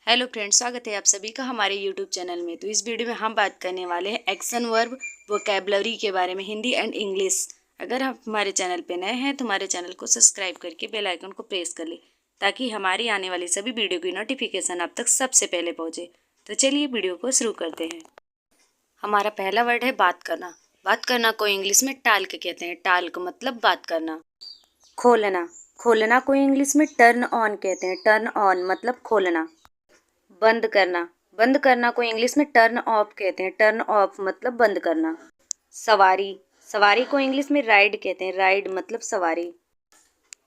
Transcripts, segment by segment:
Hello friends, स्वागत है आप सभी का हमारे यूट्यूब चैनल में। तो इस वीडियो में हम बात करने वाले हैं एक्शन वर्ब वोकैबुलरी के बारे में, हिंदी एंड इंग्लिश। अगर आप हमारे चैनल पे नए हैं तो हमारे चैनल को सब्सक्राइब करके बेल आइकन को प्रेस कर ले, ताकि हमारी आने वाली सभी वीडियो की नोटिफिकेशन आप तक सबसे पहले पहुँचे। तो चलिए वीडियो को शुरू करते हैं। हमारा पहला वर्ड है बात करना। बात करना को इंग्लिश में टाल्क कहते हैं। टाल्क मतलब बात करना। खोलना, खोलना को इंग्लिश में टर्न ऑन कहते हैं। टर्न ऑन मतलब खोलना। बंद करना, बंद करना को इंग्लिश में टर्न ऑफ कहते हैं। टर्न ऑफ मतलब बंद करना। सवारी, सवारी को इंग्लिश में राइड कहते हैं। राइड मतलब सवारी।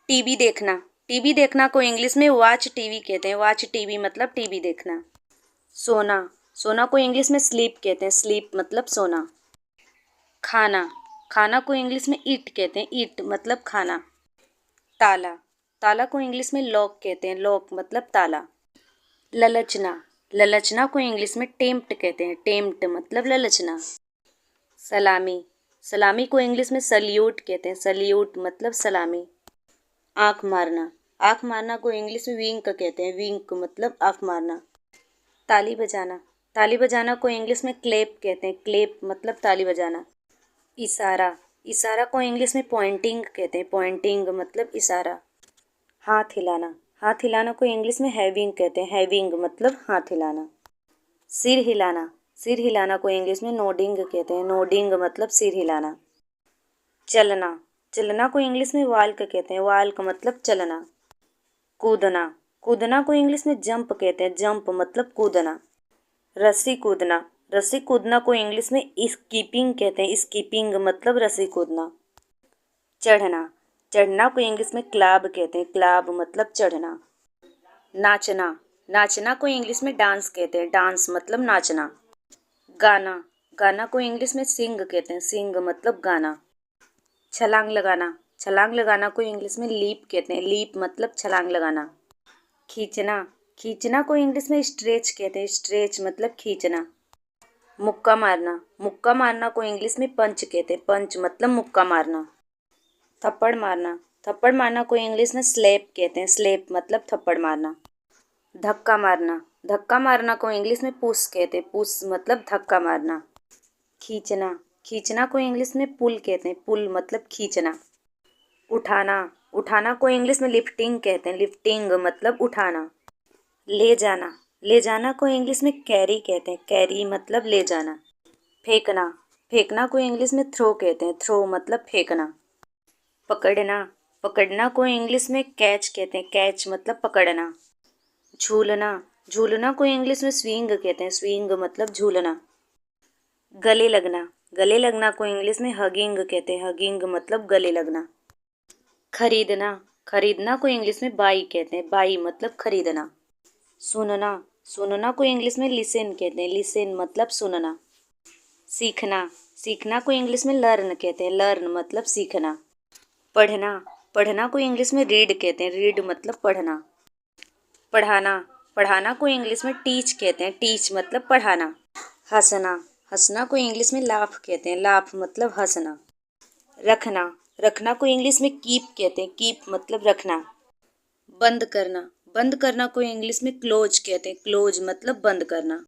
टीवी देखना, टीवी देखना को इंग्लिश में वॉच टीवी कहते हैं। वॉच टीवी मतलब टीवी देखना। सोना, सोना को इंग्लिश में स्लीप कहते हैं। स्लीप मतलब सोना। खाना, खाना को इंग्लिश में ईट कहते हैं। ईट मतलब खाना। ताला, ताला को इंग्लिश में लॉक कहते हैं। लॉक मतलब ताला। ललचना, ललचना को इंग्लिश में टेम्प्ट कहते हैं। टेम्प्ट मतलब ललचना। सलामी, सलामी को इंग्लिश में सल्यूट कहते हैं। सल्यूट मतलब सलामी। आंख मारना, आंख मारना को इंग्लिश में विंक कहते हैं। विंक मतलब आंख मारना। ताली बजाना, ताली बजाना को इंग्लिश में क्लेप कहते हैं। क्लेप मतलब ताली बजाना। इशारा, इशारा को इंग्लिश में पॉइंटिंग कहते हैं। पॉइंटिंग मतलब इशारा। हाथ हिलाना, हाथ हिलाना को इंग्लिश में हैविंग कहते हैं। हैविंग मतलब हाथ हिलाना। सिर हिलाना, सिर हिलाना को इंग्लिश में नोडिंग कहते हैं। नोडिंग मतलब सिर हिलाना। चलना, चलना को इंग्लिश में वॉल्क कहते हैं। वॉल्क मतलब चलना। कूदना, कूदना को इंग्लिश में जंप कहते हैं। जंप मतलब कूदना। रस्सी कूदना, रस्सी कूदना को इंग्लिश में स्कीपिंग कहते हैं। स्कीपिंग मतलब रस्सी कूदना। चढ़ना, चढ़ना को इंग्लिश में क्लाब कहते हैं। क्लाब मतलब चढ़ना। नाचना, नाचना को इंग्लिश में डांस कहते हैं। डांस मतलब नाचना। गाना, गाना को इंग्लिश में सिंग कहते हैं। सिंग मतलब गाना। छलांग लगाना, छलांग लगाना को इंग्लिश में लीप कहते हैं। लीप मतलब छलांग लगाना। खींचना, खींचना को इंग्लिश में स्ट्रेच कहते हैं। स्ट्रेच मतलब खींचना। मुक्का मारना, मुक्का मारना को इंग्लिश में पंच कहते हैं। पंच मतलब मुक्का मारना। थप्पड़ मारना, थप्पड़ मारना को इंग्लिश में स्लैप कहते हैं। स्लैप मतलब थप्पड़ मारना। धक्का मारना, धक्का मारना को इंग्लिश में पुश कहते हैं। पुश मतलब धक्का मारना। खींचना, खींचना को इंग्लिश में पुल कहते हैं। पुल मतलब खींचना। उठाना, उठाना को इंग्लिश में लिफ्टिंग कहते हैं। लिफ्टिंग मतलब उठाना। ले जाना, ले जाना को इंग्लिश में कैरी कहते हैं। कैरी मतलब ले जाना। फेंकना, फेंकना को इंग्लिश में थ्रो कहते हैं। थ्रो मतलब फेंकना। पकड़ना, पकड़ना को इंग्लिश में कैच कहते हैं। कैच मतलब पकड़ना। झूलना, झूलना को इंग्लिश में स्विंग कहते हैं। स्विंग मतलब झूलना। गले लगना, गले लगना को इंग्लिश में हगिंग कहते हैं। हगिंग मतलब गले लगना। खरीदना, खरीदना को इंग्लिश में बाई कहते हैं। बाई मतलब खरीदना। सुनना, सुनना को इंग्लिश में लिसन कहते हैं। लिसन मतलब सुनना। सीखना, सीखना को इंग्लिश में लर्न कहते हैं। लर्न मतलब सीखना। पढ़ना, पढ़ना को इंग्लिश में रीड कहते हैं। रीड मतलब पढ़ना। पढ़ाना, पढ़ाना को इंग्लिश में टीच कहते हैं। टीच मतलब पढ़ाना। हंसना, हंसना को इंग्लिश में लाफ कहते हैं। लाफ मतलब हंसना। रखना, रखना को इंग्लिश में कीप कहते हैं। कीप मतलब रखना। बंद करना, बंद करना को इंग्लिश में क्लोज कहते हैं। क्लोज मतलब बंद करना।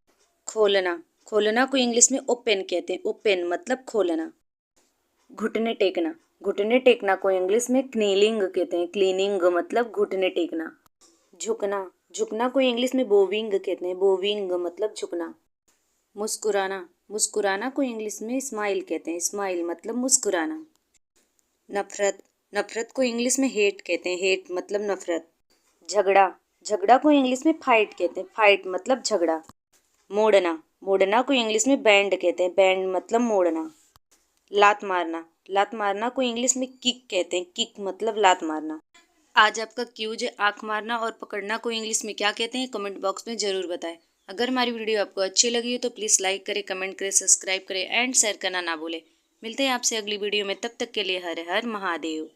खोलना, खोलना को इंग्लिश में ओपन कहते हैं। ओपन मतलब खोलना। घुटने टेकना, घुटने टेकना को इंग्लिश में क्नीलिंग कहते हैं। क्लीनिंग मतलब घुटने टेकना। झुकना, झुकना को इंग्लिश में बोविंग कहते हैं। बोविंग मतलब झुकना। मुस्कुराना, मुस्कुराना को इंग्लिश में स्माइल कहते हैं। स्माइल मतलब मुस्कुराना। नफरत, नफरत को इंग्लिश में हेट कहते हैं। हेट मतलब नफरत। झगड़ा, झगड़ा को इंग्लिश में फाइट कहते हैं। फाइट मतलब झगड़ा। मोड़ना, मोड़ना को इंग्लिश में बैंड कहते हैं। बैंड मतलब मोड़ना। लात मारना, लात मारना को इंग्लिश में किक कहते हैं। किक मतलब लात मारना। आज आपका क्यूज है आंख मारना और पकड़ना को इंग्लिश में क्या कहते हैं, कमेंट बॉक्स में ज़रूर बताएं। अगर हमारी वीडियो आपको अच्छी लगी हो तो प्लीज़ लाइक करें, कमेंट करें, सब्सक्राइब करें एंड शेयर करना ना भूलें। मिलते हैं आपसे अगली वीडियो में, तब तक के लिए हर हर महादेव।